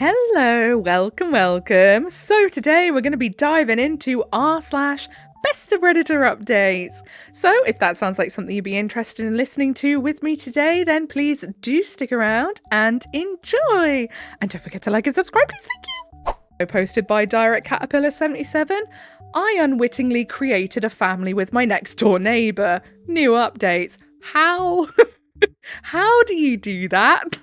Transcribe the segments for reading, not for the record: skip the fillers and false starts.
Hello, welcome. So today we're going to be diving into r/Best of Redditor updates. So if that sounds like something you'd be interested in listening to with me today, then please do stick around and enjoy. And don't forget to like and subscribe, please. Thank you. Posted by Direct Caterpillar 77. I unwittingly created a family with my next door neighbor. New updates. How? How do you do that?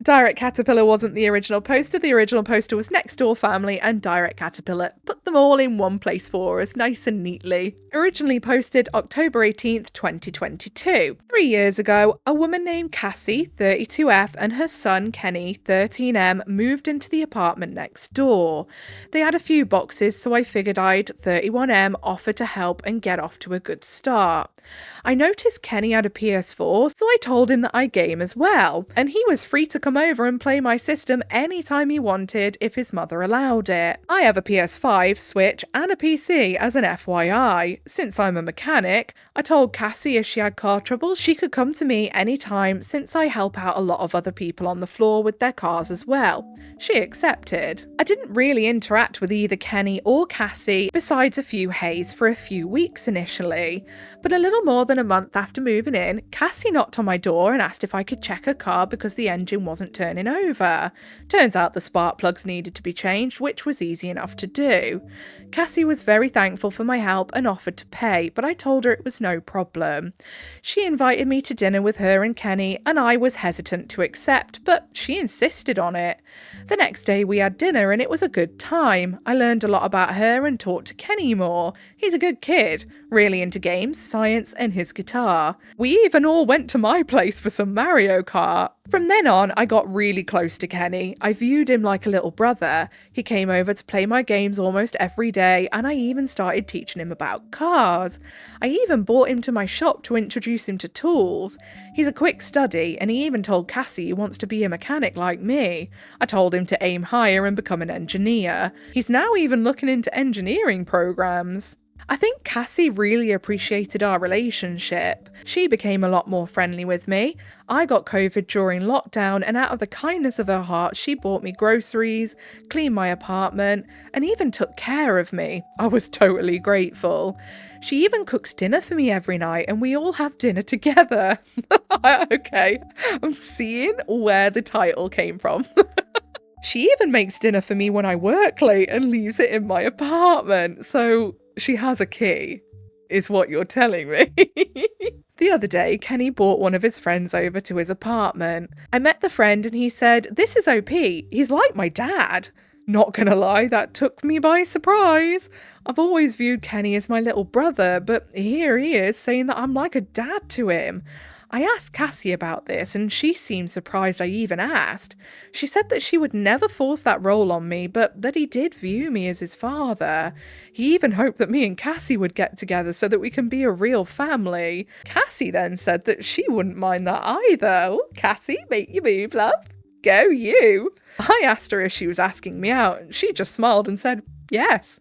Direct Caterpillar wasn't the original poster. The original poster was Next Door Family, and Direct Caterpillar put them all in one place for us, nice and neatly. Originally posted October 18th, 2022. 3 years ago, a woman named Cassie, 32F, and her son, Kenny, 13M, moved into the apartment next door. They had a few boxes, so I figured I'd, 31M, offer to help and get off to a good start. I noticed Kenny had a PS4, so I told him that I game as well, and he was free to come over and play my system anytime he wanted if his mother allowed it. I have a PS5, Switch, and a PC as an FYI. Since I'm a mechanic, I told Cassie if she had car trouble, she could come to me anytime since I help out a lot of other people on the floor with their cars as well. She accepted. I didn't really interact with either Kenny or Cassie, besides a few hays for a few weeks initially. But a little more than a month after moving in, Cassie knocked on my door and asked if I could check her car because the engine wasn't turning over. Turns out the spark plugs needed to be changed, which was easy enough to do. Cassie was very thankful for my help and offered to pay, but I told her it was no problem. She invited me to dinner with her and Kenny, and I was hesitant to accept, but she insisted on it. The next day we had dinner and it was a good time. I learned a lot about her and talked to Kenny more. He's a good kid, really into games, science, and his guitar. We even all went to my place for some Mario Kart. From then on, I got really close to Kenny. I viewed him like a little brother. He came over to play my games almost every day, and I even started teaching him about cars. I even brought him to my shop to introduce him to tools. He's a quick study, and he even told Cassie he wants to be a mechanic like me. I told him to aim higher and become an engineer. He's now even looking into engineering programs. I think Cassie really appreciated our relationship. She became a lot more friendly with me. I got COVID during lockdown, and out of the kindness of her heart, she bought me groceries, cleaned my apartment, and even took care of me. I was totally grateful. She even cooks dinner for me every night, and we all have dinner together. Okay, I'm seeing where the title came from. She even makes dinner for me when I work late and leaves it in my apartment. So she has a key, is what you're telling me. The other day, Kenny brought one of his friends over to his apartment. I met the friend and he said, "This is OP. He's like my dad." Not gonna lie, that took me by surprise. I've always viewed Kenny as my little brother, but here he is saying that I'm like a dad to him. I asked Cassie about this and she seemed surprised I even asked. She said that she would never force that role on me, but that he did view me as his father. He even hoped that me and Cassie would get together so that we can be a real family. Cassie then said that she wouldn't mind that either. Oh, Cassie, make your move, love. Go you. I asked her if she was asking me out and she just smiled and said yes.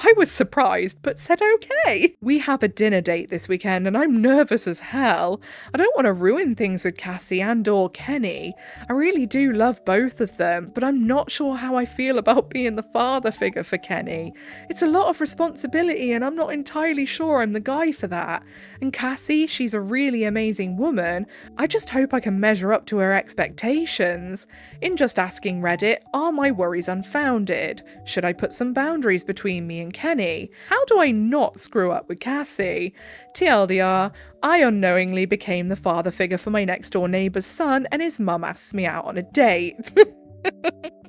I was surprised, but said okay. We have a dinner date this weekend and I'm nervous as hell. I don't want to ruin things with Cassie and or Kenny. I really do love both of them, but I'm not sure how I feel about being the father figure for Kenny. It's a lot of responsibility and I'm not entirely sure I'm the guy for that. And Cassie, she's a really amazing woman. I just hope I can measure up to her expectations. In just asking Reddit, are my worries unfounded? Should I put some boundaries between me and Kenny? How do I not screw up with Cassie? TLDR, I unknowingly became the father figure for my next door neighbour's son and his mum asks me out on a date.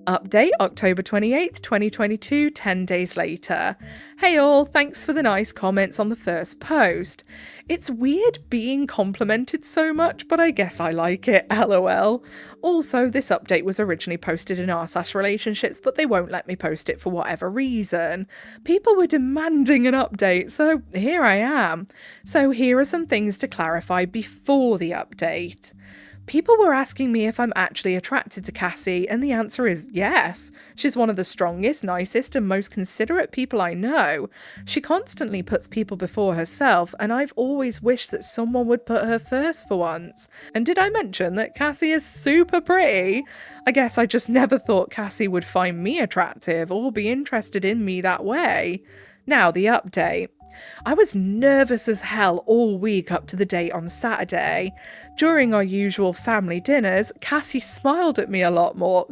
Update October 28th, 2022, 10 days later. Hey all, thanks for the nice comments on the first post. It's weird being complimented so much, but I guess I like it, lol. Also, this update was originally posted in r/relationships, but they won't let me post it for whatever reason. People were demanding an update, so here I am. So here are some things to clarify before the update. People were asking me if I'm actually attracted to Cassie, and the answer is yes. She's one of the strongest, nicest, and most considerate people I know. She constantly puts people before herself, and I've always wished that someone would put her first for once. And did I mention that Cassie is super pretty? I guess I just never thought Cassie would find me attractive or be interested in me that way. Now, the update. I was nervous as hell all week up to the date on Saturday. During our usual family dinners, Cassie smiled at me a lot more.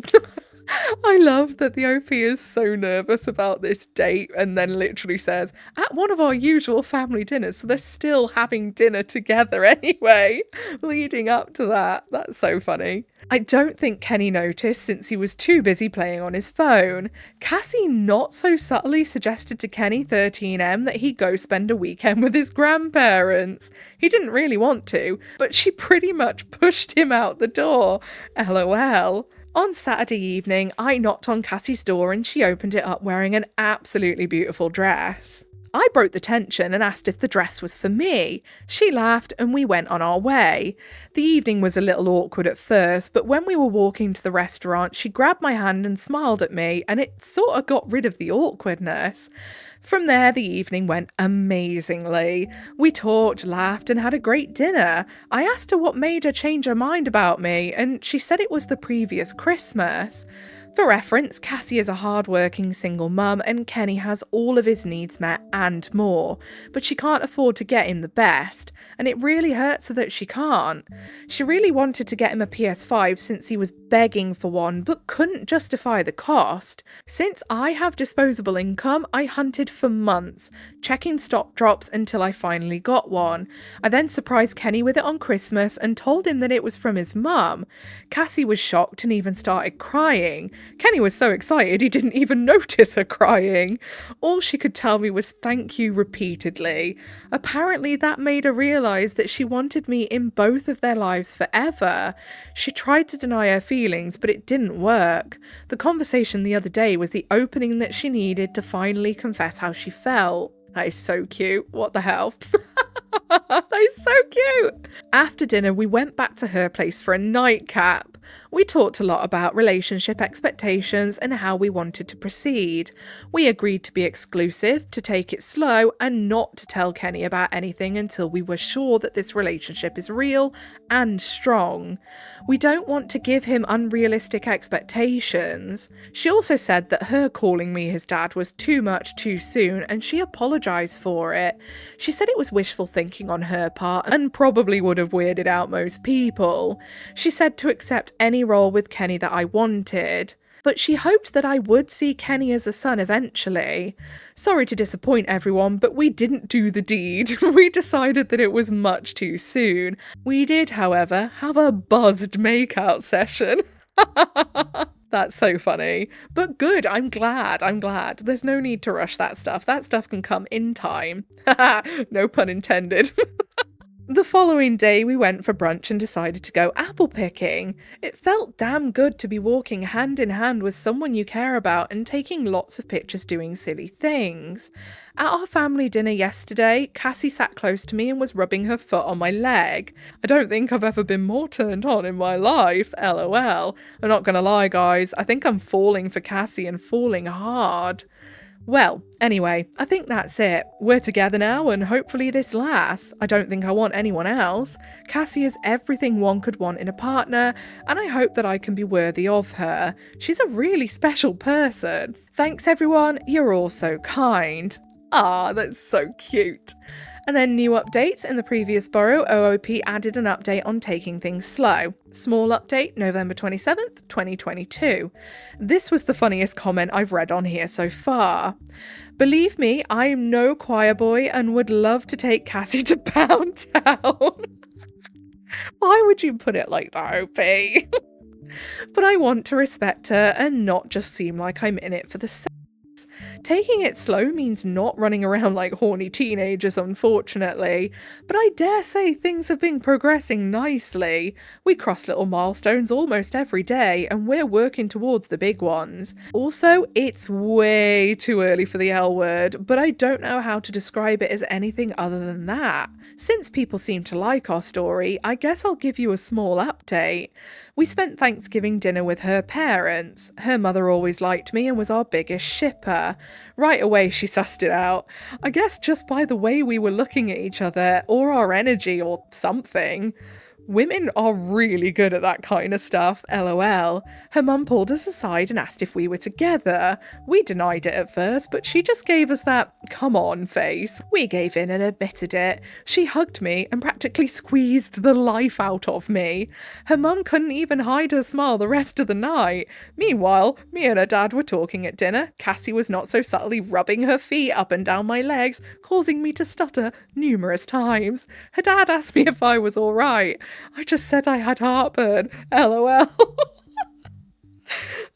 I love that the OP is so nervous about this date and then literally says, at one of our usual family dinners, so they're still having dinner together anyway, leading up to that. That's so funny. I don't think Kenny noticed since he was too busy playing on his phone. Cassie not so subtly suggested to Kenny 13M that he go spend a weekend with his grandparents. He didn't really want to, but she pretty much pushed him out the door. LOL. On Saturday evening, I knocked on Cassie's door and she opened it up wearing an absolutely beautiful dress. I broke the tension and asked if the dress was for me. She laughed and we went on our way. The evening was a little awkward at first, but when we were walking to the restaurant, she grabbed my hand and smiled at me, and it sort of got rid of the awkwardness. From there, the evening went amazingly. We talked, laughed, and had a great dinner. I asked her what made her change her mind about me, and she said it was the previous Christmas. For reference, Cassie is a hard-working single mum and Kenny has all of his needs met and more, but she can't afford to get him the best, and it really hurts her that she can't. She really wanted to get him a PS5 since he was begging for one, but couldn't justify the cost. Since I have disposable income, I hunted for months, checking stock drops until I finally got one. I then surprised Kenny with it on Christmas and told him that it was from his mum. Cassie was shocked and even started crying. Kenny was so excited he didn't even notice her crying. All she could tell me was thank you repeatedly. Apparently that made her realise that she wanted me in both of their lives forever. She tried to deny her feelings, but it didn't work. The conversation the other day was the opening that she needed to finally confess how she felt. That is so cute. What the hell? That is so cute. After dinner, we went back to her place for a nightcap. We talked a lot about relationship expectations and how we wanted to proceed. We agreed to be exclusive, to take it slow, and not to tell Kenny about anything until we were sure that this relationship is real and strong. We don't want to give him unrealistic expectations. She also said that her calling me his dad was too much too soon, and she apologised for it. She said it was wishful thinking on her part and probably would have weirded out most people. She said to accept any role with Kenny that I wanted, but she hoped that I would see Kenny as a son eventually. Sorry to disappoint everyone, but we didn't do the deed. We decided that it was much too soon. We did, however, have a buzzed makeout session. That's so funny. But good, I'm glad. There's no need to rush that stuff. That stuff can come in time. No pun intended. The following day, we went for brunch and decided to go apple picking. It felt damn good to be walking hand in hand with someone you care about and taking lots of pictures doing silly things. At our family dinner yesterday, Cassie sat close to me and was rubbing her foot on my leg. I don't think I've ever been more turned on in my life, LOL. I'm not gonna lie, guys, I think I'm falling for Cassie and falling hard. Well, anyway, I think that's it. We're together now and hopefully this lasts. I don't think I want anyone else. Cassie is everything one could want in a partner, and I hope that I can be worthy of her. She's a really special person. Thanks everyone, you're all so kind. Ah, that's so cute. And then new updates. In the previous borrow, OOP added an update on taking things slow. Small update, November 27th, 2022. This was the funniest comment I've read on here so far. Believe me, I am no choir boy and would love to take Cassie to Pound Town. Why would you put it like that, OP? But I want to respect her and not just seem like I'm in it for the sex. Taking it slow means not running around like horny teenagers, unfortunately, but I dare say things have been progressing nicely. We cross little milestones almost every day, and we're working towards the big ones. Also, it's way too early for the L word, but I don't know how to describe it as anything other than that. Since people seem to like our story, I guess I'll give you a small update. We spent Thanksgiving dinner with her parents. Her mother always liked me and was our biggest shipper. Right away she sussed it out. I guess just by the way we were looking at each other, or our energy, or something. Women are really good at that kind of stuff, lol. Her mum pulled us aside and asked if we were together. We denied it at first, but she just gave us that come on face. We gave in and admitted it. She hugged me and practically squeezed the life out of me. Her mum couldn't even hide her smile the rest of the night. Meanwhile, me and her dad were talking at dinner. Cassie was not so subtly rubbing her feet up and down my legs, causing me to stutter numerous times. Her dad asked me if I was alright. I just said I had heartburn. LOL.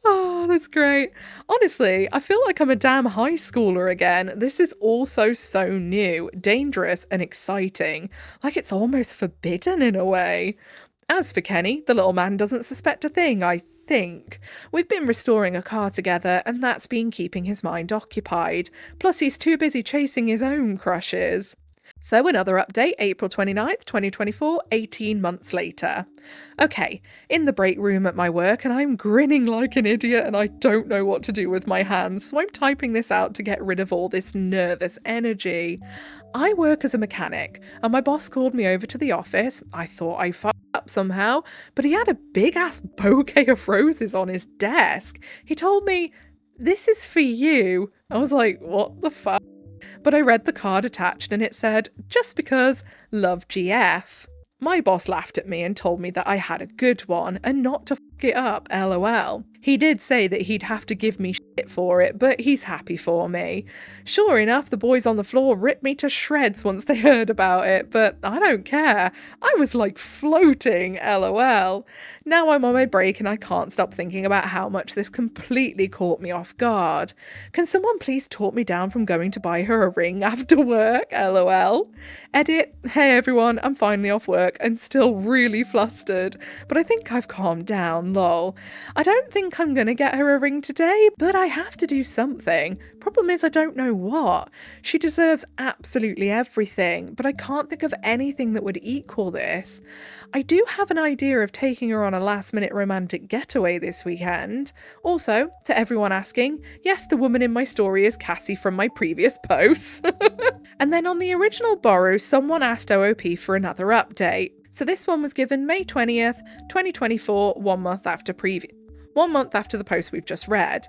Oh, that's great. Honestly, I feel like I'm a damn high schooler again. This is also so new, dangerous, and exciting. Like it's almost forbidden in a way. As for Kenny, the little man doesn't suspect a thing, I think. We've been restoring a car together, and that's been keeping his mind occupied. Plus, he's too busy chasing his own crushes. So another update, April 29th, 2024, 18 months later. Okay, in the break room at my work, and I'm grinning like an idiot and I don't know what to do with my hands, so I'm typing this out to get rid of all this nervous energy. I work as a mechanic, and my boss called me over to the office. I thought I fucked up somehow, but he had a big-ass bouquet of roses on his desk. He told me, "This is for you." I was like, what the fuck? But I read the card attached and it said, "Just because, love GF." My boss laughed at me and told me that I had a good one and not to fuck it up, lol. He did say that he'd have to give me shit for it, but he's happy for me. Sure enough, the boys on the floor ripped me to shreds once they heard about it, but I don't care. I was like floating, lol. Now I'm on my break and I can't stop thinking about how much this completely caught me off guard. Can someone please talk me down from going to buy her a ring after work, lol? Edit, hey everyone, I'm finally off work and still really flustered, but I think I've calmed down, lol. I don't think I'm gonna get her a ring today, but I have to do something. Problem is I don't know what. She deserves absolutely everything, but I can't think of anything that would equal this. I do have an idea of taking her on a last-minute romantic getaway this weekend. Also, to everyone asking, yes, the woman in my story is Cassie from my previous posts. And then on the original borrow, someone asked OOP for another update. So this one was given May 20th, 2024, 1 month after the post we've just read.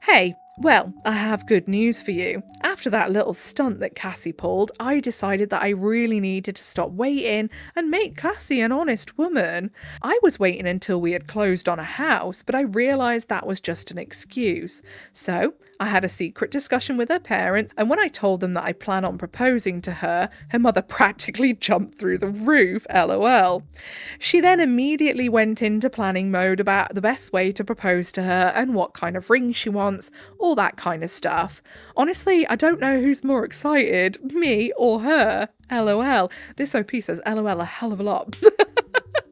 Hey, well, I have good news for you. After that little stunt that Cassie pulled, I decided that I really needed to stop waiting and make Cassie an honest woman. I was waiting until we had closed on a house, but I realised that was just an excuse. So I had a secret discussion with her parents, and when I told them that I plan on proposing to her, her mother practically jumped through the roof, lol. She then immediately went into planning mode about the best way to propose to her and what kind of ring she wants, all that kind of stuff. Honestly, I don't know who's more excited, me or her. LOL. This OP says LOL a hell of a lot.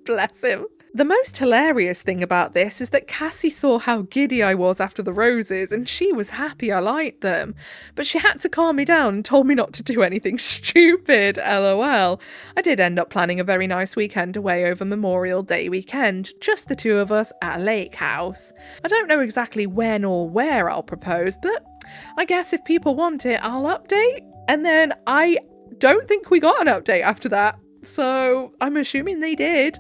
Bless him. The most hilarious thing about this is that Cassie saw how giddy I was after the roses and she was happy I liked them. But she had to calm me down and told me not to do anything stupid, lol. I did end up planning a very nice weekend away over Memorial Day weekend, just the two of us at a lake house. I don't know exactly when or where I'll propose, but I guess if people want it, I'll update. And then I don't think we got an update after that, so I'm assuming they did.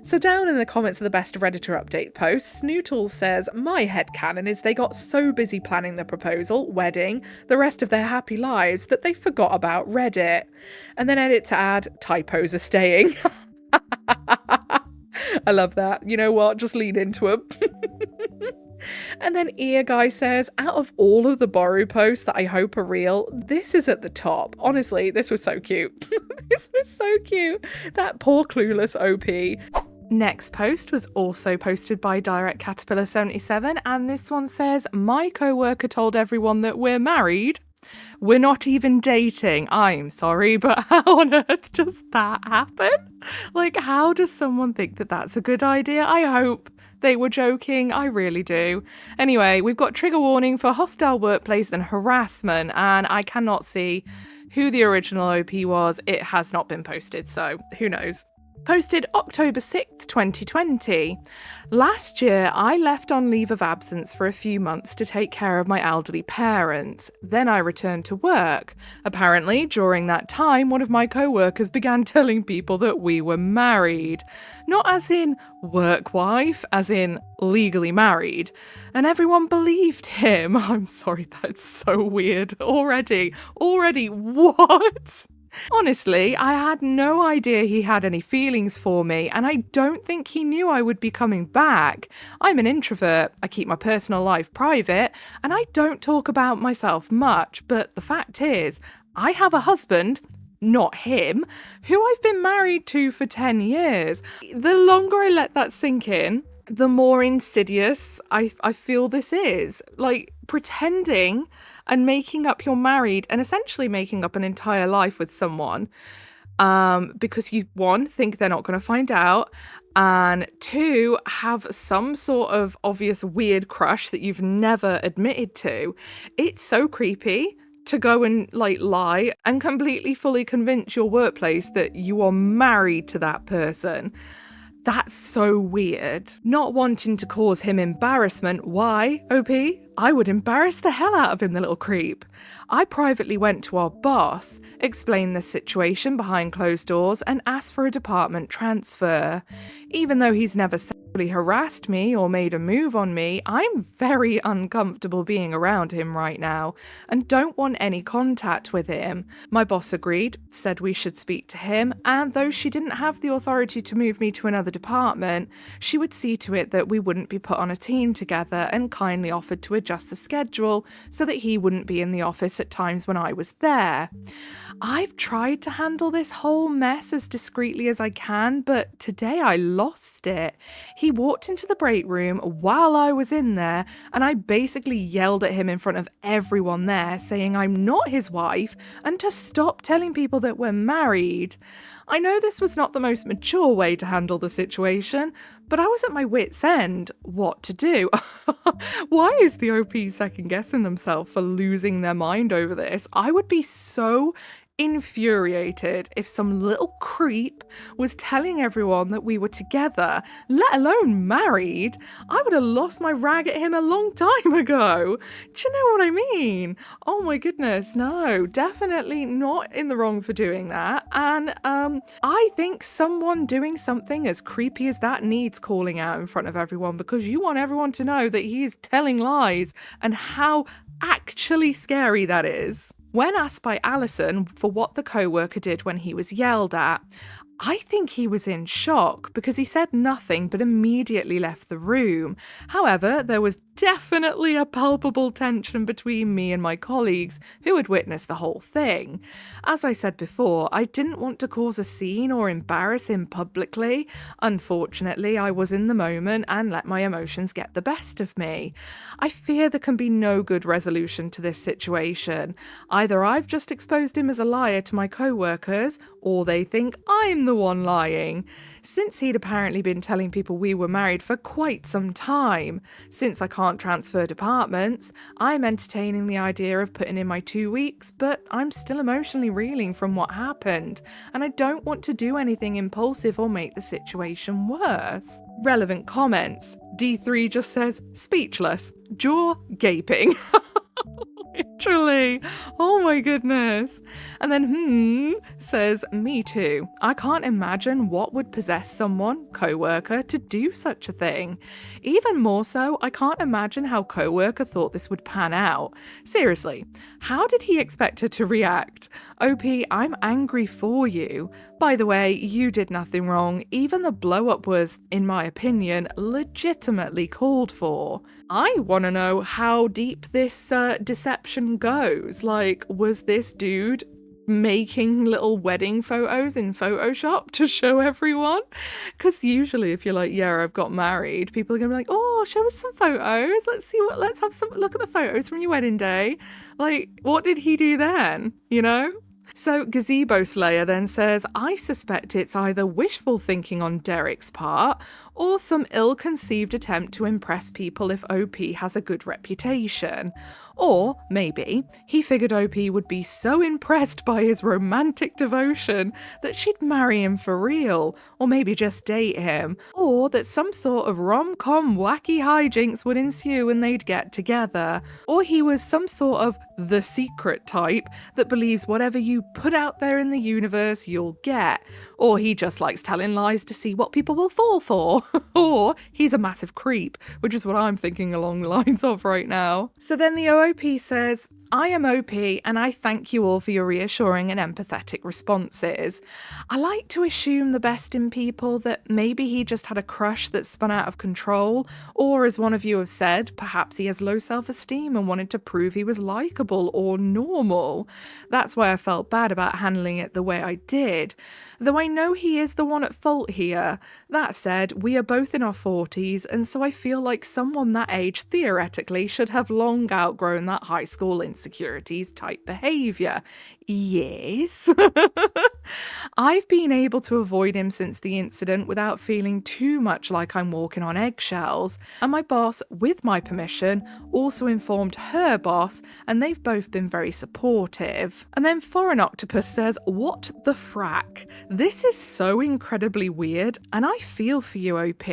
So down in the comments of the Best of Redditor Update post, Snootles says, my headcanon is they got so busy planning the proposal, wedding, the rest of their happy lives that they forgot about Reddit. And then edit to add, typos are staying. I love that. You know what? Just lean into them. And then Ear Guy says, out of all of the borrow posts that I hope are real, this is at the top. Honestly, this was so cute. This was so cute. That poor clueless OP. Next post was also posted by Direct Caterpillar 77, and this one says, my co-worker told everyone that we're married. We're not even dating. I'm sorry, but how on earth does that happen? Like, how does someone think that that's a good idea? I hope they were joking. I really do. Anyway, we've got trigger warning for hostile workplace and harassment, and I cannot see who the original OP was. It has not been posted, so who knows. Posted October 6th, 2020. Last year, I left on leave of absence for a few months to take care of my elderly parents. Then I returned to work. Apparently, during that time, one of my co-workers began telling people that we were married. Not as in work wife, as in legally married. And everyone believed him. I'm sorry, that's so weird. Already, what? Honestly, I had no idea he had any feelings for me, and I don't think he knew I would be coming back. I'm an introvert, I keep my personal life private, and I don't talk about myself much, but the fact is, I have a husband, not him, who I've been married to for 10 years. The longer I let that sink in, the more insidious I feel this is. Like, pretending and making up you're married and essentially making up an entire life with someone because you, one, think they're not going to find out, and two, have some sort of obvious weird crush that you've never admitted to. It's so creepy to go and lie and completely fully convince your workplace that you are married to that person. That's so weird. Not wanting to cause him embarrassment. Why, OP? I would embarrass the hell out of him, the little creep. I privately went to our boss, explained the situation behind closed doors, and asked for a department transfer. Even though he's never sexually harassed me or made a move on me, I'm very uncomfortable being around him right now and don't want any contact with him. My boss agreed, said we should speak to him, and though she didn't have the authority to move me to another department, she would see to it that we wouldn't be put on a team together, and kindly offered to adjust the schedule so that he wouldn't be in the office at times when I was there. I've tried to handle this whole mess as discreetly as I can, but today I lost it. He walked into the break room while I was in there, and I basically yelled at him in front of everyone there, saying I'm not his wife and to stop telling people that we're married. I know this was not the most mature way to handle the situation, but I was at my wit's end. What to do? Why is the OP second guessing themselves for losing their mind over this? I would be so infuriated if some little creep was telling everyone that we were together, let alone married. I would have lost my rag at him a long time ago. Do you know what I mean? Oh my goodness, no, definitely not in the wrong for doing that. And I think someone doing something as creepy as that needs calling out in front of everyone, because you want everyone to know that he is telling lies and how actually scary that is. When asked by Alison for what the co-worker did when he was yelled at, I think he was in shock because he said nothing but immediately left the room. However, there was definitely a palpable tension between me and my colleagues who had witnessed the whole thing. As I said before, I didn't want to cause a scene or embarrass him publicly. Unfortunately, I was in the moment and let my emotions get the best of me. I fear there can be no good resolution to this situation. Either I've just exposed him as a liar to my co-workers, or they think I'm the one lying. Since he'd apparently been telling people we were married for quite some time. Since I can't transfer departments, I'm entertaining the idea of putting in my 2 weeks, but I'm still emotionally reeling from what happened, and I don't want to do anything impulsive or make the situation worse. Relevant comments. D3 just says, speechless, jaw gaping. Literally. Oh my goodness. And then says, me too. I can't imagine what would possess someone, co-worker, to do such a thing. Even more so, I can't imagine how co-worker thought this would pan out. Seriously, how did he expect her to react? OP, I'm angry for you. By the way, you did nothing wrong. Even the blow-up was, in my opinion, legitimately called for. I want to know how deep this deception goes. Like, was this dude making little wedding photos in Photoshop to show everyone. Because usually if you're like, yeah, I've got married, people are gonna be like, oh, show us some photos. Let's have some look at the photos from your wedding day. Like, what did he do then? You know? So Gazebo Slayer then says, I suspect it's either wishful thinking on Derek's part or some ill-conceived attempt to impress people if OP has a good reputation. Or maybe he figured OP would be so impressed by his romantic devotion that she'd marry him for real, or maybe just date him, or that some sort of rom-com wacky hijinks would ensue and they'd get together, or he was some sort of the secret type that believes whatever you put out there in the universe you'll get, or he just likes telling lies to see what people will fall for, or he's a massive creep, which is what I'm thinking along the lines of right now. So then the OOP says, I am OP and I thank you all for your reassuring and empathetic responses. I like to assume the best in people, that maybe he just had a crush that spun out of control, or as one of you have said, perhaps he has low self-esteem and wanted to prove he was likeable or normal. That's why I felt bad about handling it the way I did, though I know he is the one at fault here. That said, we are both in our 40s, and so I feel like someone that age theoretically should have long outgrown that high school insecurities type behaviour. Yes. I've been able to avoid him since the incident without feeling too much like I'm walking on eggshells, and my boss, with my permission, also informed her boss, and they've both been very supportive. And then Foreign Octopus says, what the frack? This is so incredibly weird, and I feel for you, OP,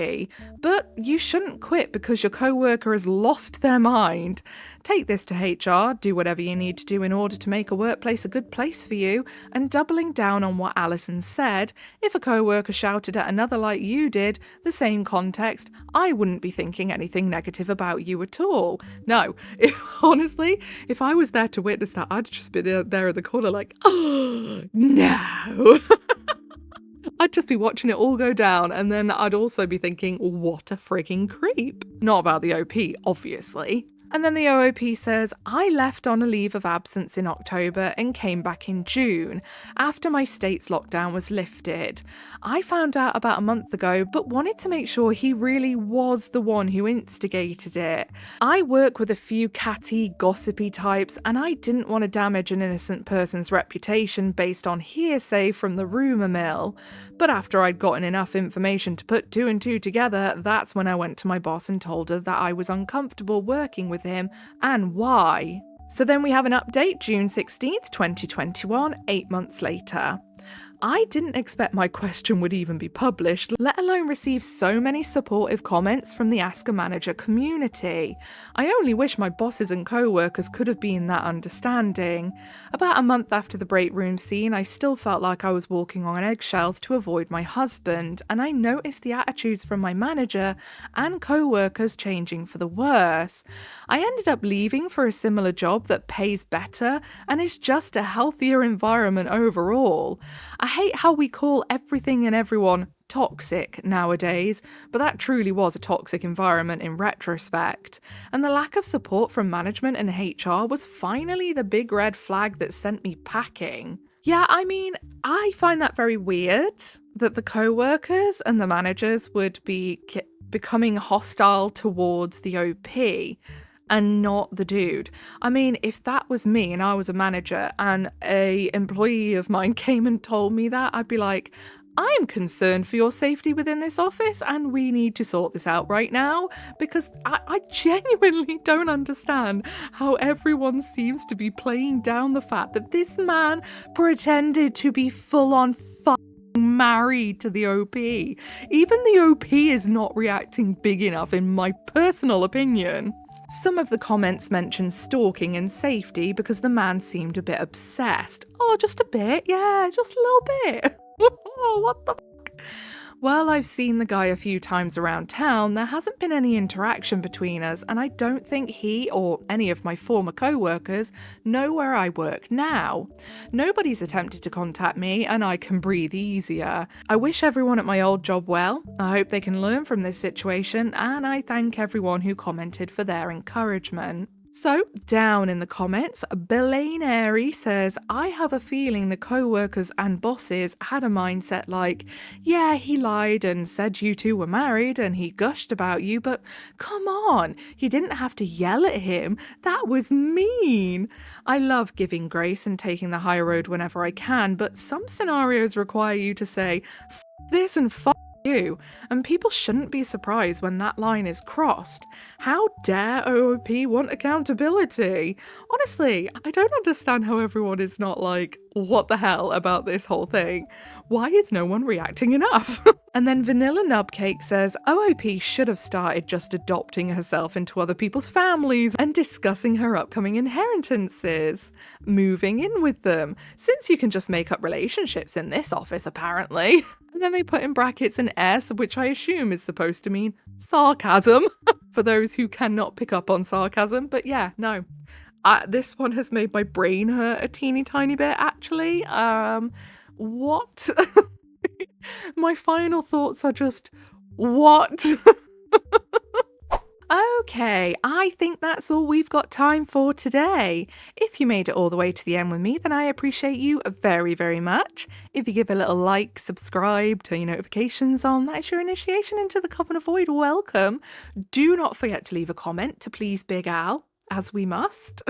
but you shouldn't quit because your co-worker has lost their mind. Take this to HR, do whatever you need to do in order to make a workplace a good place for you, and doubling down on what Alison said, if a co-worker shouted at another like you did, the same context, I wouldn't be thinking anything negative about you at all. No, honestly, if I was there to witness that, I'd just be there in the corner like, oh, no. I'd just be watching it all go down, and then I'd also be thinking, what a frigging creep. Not about the OP, obviously. And then the OOP says, I left on a leave of absence in October and came back in June, after my state's lockdown was lifted. I found out about a month ago, but wanted to make sure he really was the one who instigated it. I work with a few catty, gossipy types, and I didn't want to damage an innocent person's reputation based on hearsay from the rumour mill. But after I'd gotten enough information to put two and two together, that's when I went to my boss and told her that I was uncomfortable working with him and why. So then we have an update, June 16th, 2021, 8 months later. I didn't expect my question would even be published, let alone receive so many supportive comments from the Ask a Manager community. I only wish my bosses and co-workers could have been that understanding. About a month after the break room scene, I still felt like I was walking on eggshells to avoid my husband, and I noticed the attitudes from my manager and co-workers changing for the worse. I ended up leaving for a similar job that pays better and is just a healthier environment overall. I hate how we call everything and everyone toxic nowadays, but that truly was a toxic environment in retrospect. And the lack of support from management and HR was finally the big red flag that sent me packing. Yeah, I mean, I find that very weird that the co-workers and the managers would be becoming hostile towards the OP and not the dude. I mean, if that was me and I was a manager and a employee of mine came and told me that, I'd be like, I am concerned for your safety within this office and we need to sort this out right now, because I genuinely don't understand how everyone seems to be playing down the fact that this man pretended to be full-on married to the OP. Even the OP is not reacting big enough, in my personal opinion. Some of the comments mentioned stalking and safety because the man seemed a bit obsessed. Oh, just a bit? Yeah, just a little bit. Oh, what the fuck? While I've seen the guy a few times around town, there hasn't been any interaction between us, and I don't think he or any of my former co-workers know where I work now. Nobody's attempted to contact me, and I can breathe easier. I wish everyone at my old job well. I hope they can learn from this situation, and I thank everyone who commented for their encouragement. So, down in the comments, Belanary says, I have a feeling the co workers and bosses had a mindset like, yeah, he lied and said you two were married and he gushed about you, but come on, you didn't have to yell at him. That was mean. I love giving grace and taking the high road whenever I can, but some scenarios require you to say, F this and f you, and people shouldn't be surprised when that line is crossed. How dare OOP want accountability? Honestly, I don't understand how everyone is not like, what the hell about this whole thing? Why is no one reacting enough? And then Vanilla Nubcake says OOP should have started just adopting herself into other people's families and discussing her upcoming inheritances, moving in with them, since you can just make up relationships in this office apparently. And then they put in brackets an S, which I assume is supposed to mean sarcasm, for those who cannot pick up on sarcasm. But yeah, no. This one has made my brain hurt a teeny tiny bit, actually. What? My final thoughts are just, what? Okay, I think that's all we've got time for today. If you made it all the way to the end with me, then I appreciate you very, very much. If you give a little like, subscribe, turn your notifications on, that is your initiation into the Coven of Void. Welcome. Do not forget to leave a comment to please Big Al, as we must.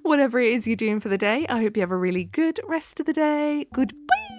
Whatever it is you're doing for the day, I hope you have a really good rest of the day. Goodbye.